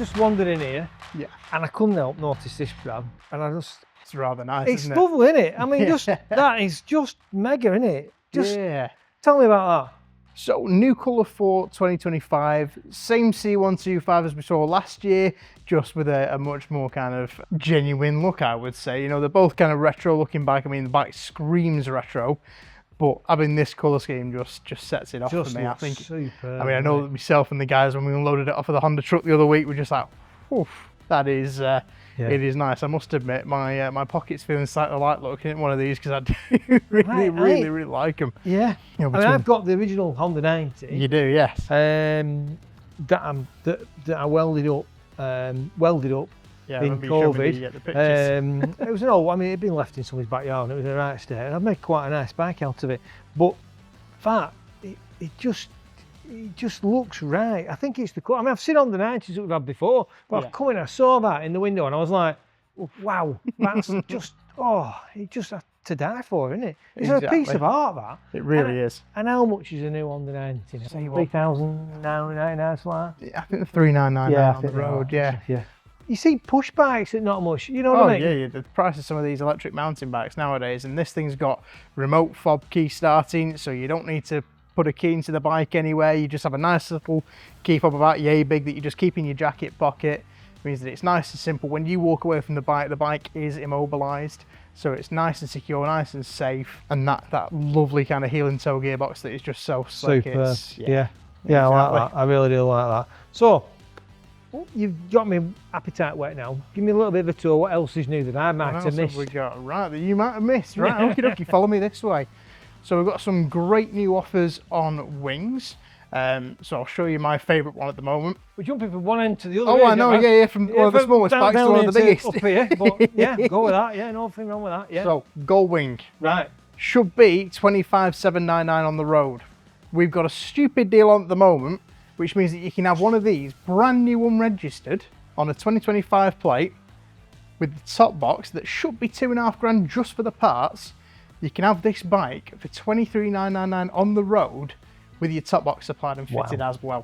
just wandered in here, Yeah. and I couldn't help notice this, Brad, and I just... It's rather nice, It's isn't it? lovely, isn't it? I mean, just that is just mega, isn't it? Just tell me about that. So, new colour for 2025, same C125 as we saw last year, just with a much more kind of genuine look, I would say. You know, they're both kind of retro looking bike. I mean, the bike screams retro, but having this colour scheme just sets it off for me. I think. Superb, I mean, I know that myself and the guys, when we unloaded it off of the Honda truck the other week, were just like, oof, that is, it is nice. I must admit, my pocket's feeling slightly light looking at one of these because I do really like them. Yeah. You know, I mean, I've got the original Honda 90. You do, yes. That I welded up in COVID. It was an old, I mean, it'd been left in somebody's backyard and it was in a right state, and I've made quite a nice bike out of it. But that, it just looks right. I think it's the colour. I mean, I've seen on the 90s that we've had before, but I've come in and I saw that in the window and I was like, wow, that's just, it just to die for, isn't it? It's a piece of art, that. It really is. And how much is a new Honda 90? $3,999, something like that? I think the 3,999 on the road, yeah. You see push bikes at not much, you know what I mean? Yeah, the price of some of these electric mountain bikes nowadays, and this thing's got remote fob key starting, so you don't need to put a key into the bike anywhere. You just have a nice little key fob about yay big that you just keep in your jacket pocket. It means that it's nice and simple. When you walk away from the bike is immobilized, so it's nice and secure, nice and safe, and that lovely kind of heel and toe gearbox that is just so slick. Superb. Yeah, I like that. I really do like that. So you've got me appetite wet now. Give me a little bit of a tour. What else is new that I might have missed? We got right that you might have missed. Right, okie dokie. Follow me this way. So we've got some great new offers on wings. So I'll show you my favourite one at the moment. We're jumping from one end to the other. Oh, I know, yeah, from one of the smallest bikes to one of the biggest. Up here, but yeah, go with that. Yeah, nothing wrong with that. Yeah. So Gold Wing. Right. Should be 25,799 on the road. We've got a stupid deal on at the moment, which means that you can have one of these brand new unregistered on a 2025 plate with the top box that should be $2,500 just for the parts. You can have this bike for 23,999 on the road with your top box supplied and fitted as well.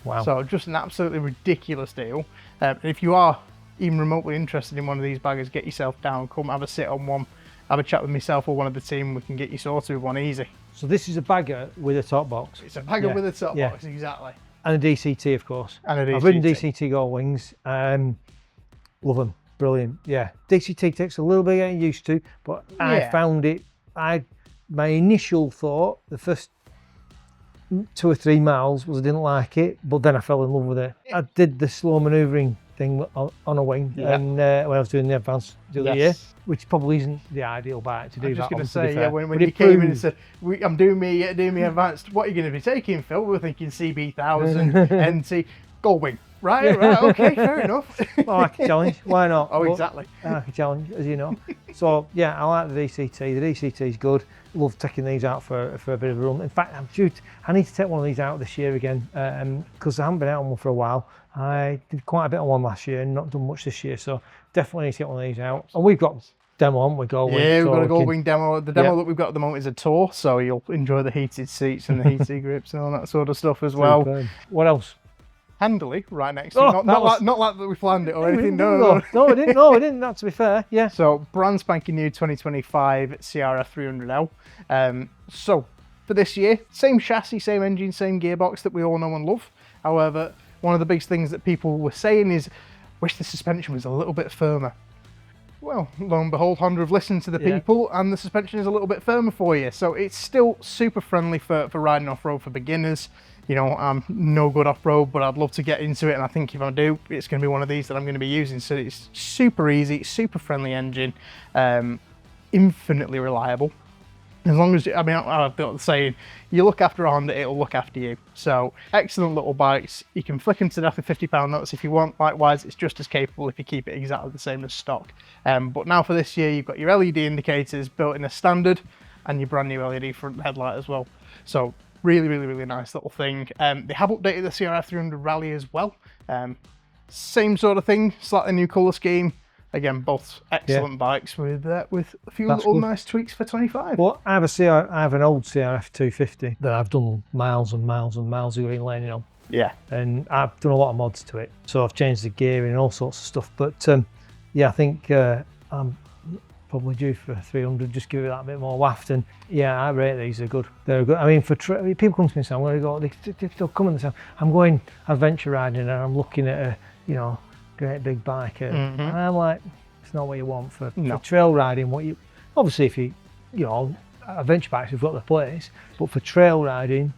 Wow. So just an absolutely ridiculous deal. If you are even remotely interested in one of these baggers, get yourself down, come have a sit on one, have a chat with myself or one of the team, we can get you sorted with one easy. So this is a bagger with a top box? It's a bagger with a top box, exactly. And a DCT, of course. And a DCT. I've ridden DCT Gold Wings. Love them, brilliant. Yeah, DCT takes a little bit getting used to, but I found it, my initial thought, the first 2 or 3 miles was I didn't like it, but then I fell in love with it. I did the slow manoeuvring thing on a wing, and when I was doing the advance the other year, which probably isn't the ideal bike to do. I was just going to say, when you came in and said, I'm doing me advanced, what are you going to be taking, Phil? We were thinking CB1000, NT, Gold Wing. Right, okay, fair enough. I like a challenge, why not? Oh, exactly. I like a challenge, as you know. So, yeah, I like the DCT. The DCT is good. Love taking these out for a bit of a run. In fact, I need to take one of these out this year again because I haven't been out on one for a while. I did quite a bit on one last year and not done much this year, so definitely need to get one of these out. And we've got demo, haven't we? Gold Wing. Yeah, we've got a Gold Wing demo. The demo that we've got at the moment is a Tour, so you'll enjoy the heated seats and the heated grips and all that sort of stuff as well. What else? Handily, right next to you. Not like that we planned it or anything. No, we didn't. No, we didn't. That, to be fair, yeah. So brand spanking new 2025 CRF 300L. So for this year, same chassis, same engine, same gearbox that we all know and love. However, one of the biggest things that people were saying is, wish the suspension was a little bit firmer. Well, lo and behold, Honda have listened to the people and the suspension is a little bit firmer for you. So it's still super friendly for riding off-road for beginners. You know, I'm no good off-road, but I'd love to get into it. And I think if I do, it's going to be one of these that I'm going to be using. So it's super easy, super friendly engine, infinitely reliable. As long as, I mean, I've got the saying, you look after a Honda, it'll look after you. So excellent little bikes. You can flick them to death with £50 notes if you want. Likewise, it's just as capable if you keep it exactly the same as stock. But now for this year, you've got your LED indicators built in as standard and your brand new LED front headlight as well. So really nice little thing. They have updated the CRF 300 Rally as well. Same sort of thing, slightly new colour scheme. Again, both excellent bikes with a few little nice tweaks for 25. Well, I have an old CRF 250 that I've done miles and miles and miles of green laning on. Yeah. And I've done a lot of mods to it, so I've changed the gearing and all sorts of stuff. But yeah, I think I'm probably due for a 300. Just give it that bit more waft. And yeah, I rate these. They're good. They're good. I mean, people come to me and say, "I'm going to go." They'll come and say, "I'm going adventure riding and I'm looking at a, you know, great big bike," and I'm like, "It's not what you want for trail riding. What you obviously, if you know, adventure bikes have got their place, but for trail riding,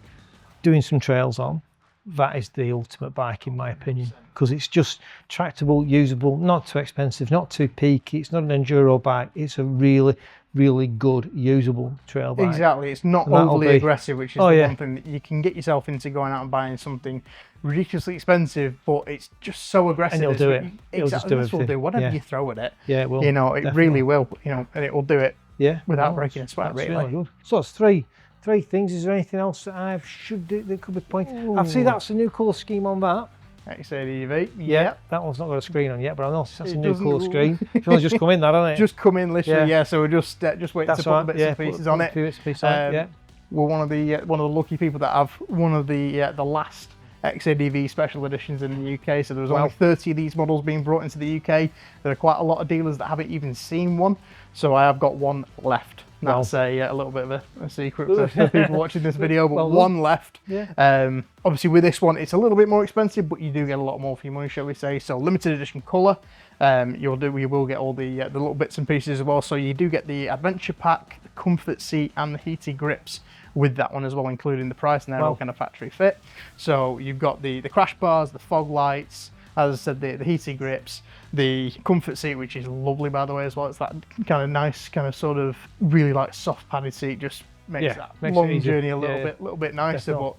doing some trails on, that is the ultimate bike in my opinion, because it's just tractable, usable, not too expensive, not too peaky. It's not an enduro bike. It's a really, really good usable trail bike. Exactly. It's not overly aggressive, which is the one thing that you can get yourself into going out and buying something ridiculously expensive, but it's just so aggressive. And it'll do it. It'll just do everything. Will do whatever you throw at it. Yeah, it will. You know, it really will. You know, and it will do it. Yeah. Without breaking a sweat. Really good. So it's three things. Is there anything else that I should do that could be pointed? I see that's a new colour scheme on that. X-ADV. Yeah, that one's not got a screen on yet, but I know that's a new colour screen. It's only just come in, that, hasn't it? Just come in, literally. Yeah. So we're just waiting to put the bits and pieces on it. Yeah. We're one of the lucky people that have one of the last X-ADV special editions in the UK. So there was only 30 of these models being brought into the UK. There are quite a lot of dealers that haven't even seen one. So I have got one left. That's a little bit of a secret for people watching this video, but one left. Yeah. Obviously with this one, it's a little bit more expensive, but you do get a lot more for your money, shall we say. So limited edition colour. You will get all the little bits and pieces as well. So you do get the adventure pack, the comfort seat, and the heated grips with that one as well, including the price, and they're all kind of factory fit. So you've got the crash bars, the fog lights, as I said, the heated grips, the comfort seat, which is lovely by the way as well. It's that kind of nice, kind of sort of really like soft padded seat, just makes that long journey a little bit nicer. But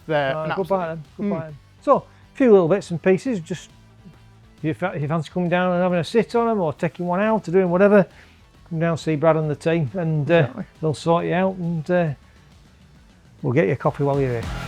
they're good bite then. Good bite then. So a few little bits and pieces. Just if you fancy coming down and having a sit on them, or taking one out, or doing whatever, come down, see Brad and the team, and they'll sort you out, and we'll get you a coffee while you're here.